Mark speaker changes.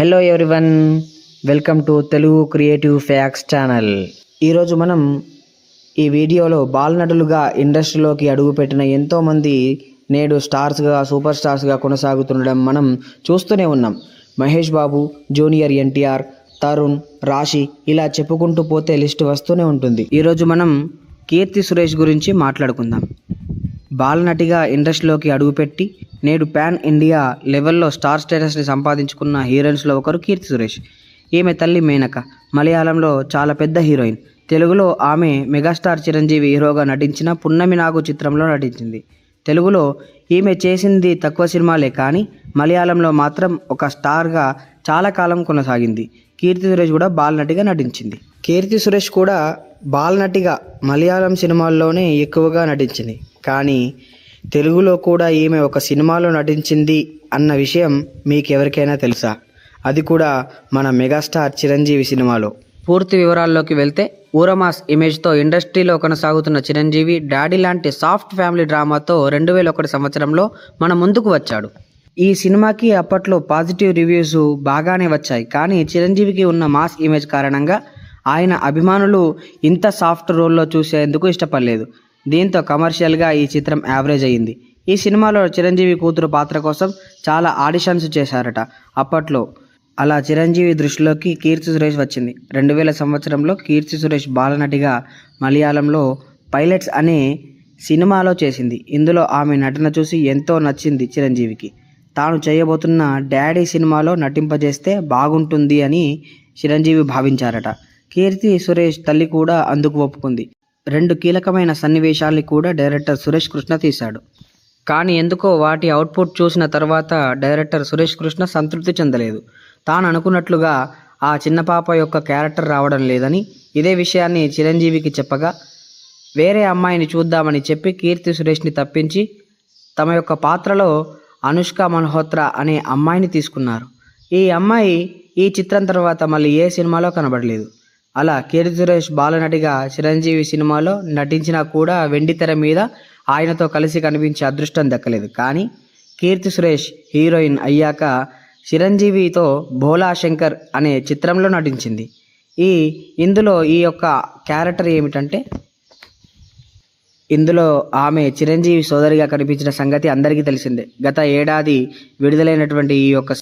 Speaker 1: Hello everyone, welcome to Telugu creative fax channel. ఈరోజు మనం ఈ వీడియోలో బాలనటులుగా ఇండస్ట్రీలోకి అడుగుపెట్టిన ఎంతోమంది నేడు స్టార్స్గా, సూపర్ స్టార్స్గా కొనసాగుతుండడం మనం చూస్తూనే ఉన్నాం. మహేష్ బాబు, జూనియర్ ఎన్టీఆర్, తరుణ్, రాశి, ఇలా చెప్పుకుంటూ పోతే లిస్ట్ వస్తూనే ఉంటుంది. ఈరోజు మనం కీర్తి సురేష్ గురించి మాట్లాడుకుందాం. బాలనటిగా ఇండస్ట్రీలోకి అడుగుపెట్టి నేడు పాన్ ఇండియా లెవెల్లో స్టార్ స్టేటస్ని సంపాదించుకున్న హీరోయిన్స్లో ఒకరు కీర్తి సురేష్. ఈమె తల్లి మేనక మలయాళంలో చాలా పెద్ద హీరోయిన్. తెలుగులో ఆమె మెగాస్టార్ చిరంజీవి హీరోగా నటించిన పున్నమి నాగు చిత్రంలో నటించింది. తెలుగులో ఈమె చేసింది తక్కువ సినిమాలే, కానీ మలయాళంలో మాత్రం ఒక స్టార్గా చాలా కాలం కొనసాగింది. కీర్తి సురేష్ కూడా బాలనటిగా నటించింది. కీర్తి సురేష్ కూడా బాలనటిగా మలయాళం సినిమాల్లోనే ఎక్కువగా నటించింది. కానీ తెలుగులో కూడా ఈమె ఒక సినిమాలో నటించింది అన్న విషయం మీకెవరికైనా తెలుసా? అది కూడా మన మెగాస్టార్ చిరంజీవి సినిమాలో. పూర్తి వివరాల్లోకి వెళ్తే, ఊరమాస్ ఇమేజ్తో ఇండస్ట్రీలో కొనసాగుతున్న చిరంజీవి డాడీ లాంటి సాఫ్ట్ ఫ్యామిలీ డ్రామాతో 2001 సంవత్సరంలో మన ముందుకు వచ్చాడు. ఈ సినిమాకి అప్పట్లో పాజిటివ్ రివ్యూస్ బాగానే వచ్చాయి. కానీ చిరంజీవికి ఉన్న మాస్ ఇమేజ్ కారణంగా ఆయన అభిమానులు ఇంత సాఫ్ట్ రోల్లో చూసేందుకు ఇష్టపడలేదు. దీంతో కమర్షియల్గా ఈ చిత్రం యావరేజ్ అయ్యింది. ఈ సినిమాలో చిరంజీవి కూతురు పాత్ర కోసం చాలా ఆడిషన్స్ చేశారట అప్పట్లో. అలా చిరంజీవి దృష్టిలోకి కీర్తి సురేష్ వచ్చింది. 2000 సంవత్సరంలో కీర్తి సురేష్ బాలనటిగా మలయాళంలో పైలట్స్ అనే సినిమాలో చేసింది. ఇందులో ఆమె నటన చూసి ఎంతో నచ్చింది చిరంజీవికి. తాను చేయబోతున్న డాడీ సినిమాలో నటింపజేస్తే బాగుంటుంది అని చిరంజీవి భావించారట. కీర్తి సురేష్ తల్లి కూడా అందుకు ఒప్పుకుంది. 2 కీలకమైన సన్నివేశాల్ని కూడా డైరెక్టర్ సురేష్ కృష్ణ తీశాడు. కానీ ఎందుకో వాటి అవుట్పుట్ చూసిన తర్వాత డైరెక్టర్ సురేష్ కృష్ణ సంతృప్తి చెందలేదు. తాను అనుకున్నట్లుగా ఆ చిన్న పాప యొక్క క్యారెక్టర్ రావడం లేదని ఇదే విషయాన్ని చిరంజీవికి చెప్పగా, వేరే అమ్మాయిని చూద్దామని చెప్పి కీర్తి సురేష్ని తప్పించి తమ యొక్క పాత్రలో అనుష్క మల్హోత్రా అనే అమ్మాయిని తీసుకున్నారు. ఈ అమ్మాయి ఈ చిత్రం తర్వాత మళ్ళీ ఏ సినిమాలో కనబడలేదు. అలా కీర్తి సురేష్ బాలనటిగా చిరంజీవి సినిమాలో నటించినా కూడా వెండితెర మీద ఆయనతో కలిసి కనిపించే అదృష్టం దక్కలేదు. కానీ కీర్తి సురేష్ హీరోయిన్ అయ్యాక చిరంజీవితో భోలా శంకర్ అనే చిత్రంలో నటించింది. ఇందులో ఈ యొక్క క్యారెక్టర్ ఏమిటంటే, ఇందులో ఆమె చిరంజీవి సోదరిగా కనిపించిన సంగతి అందరికీ తెలిసిందే. గత ఏడాది విడుదలైనటువంటి ఈ యొక్క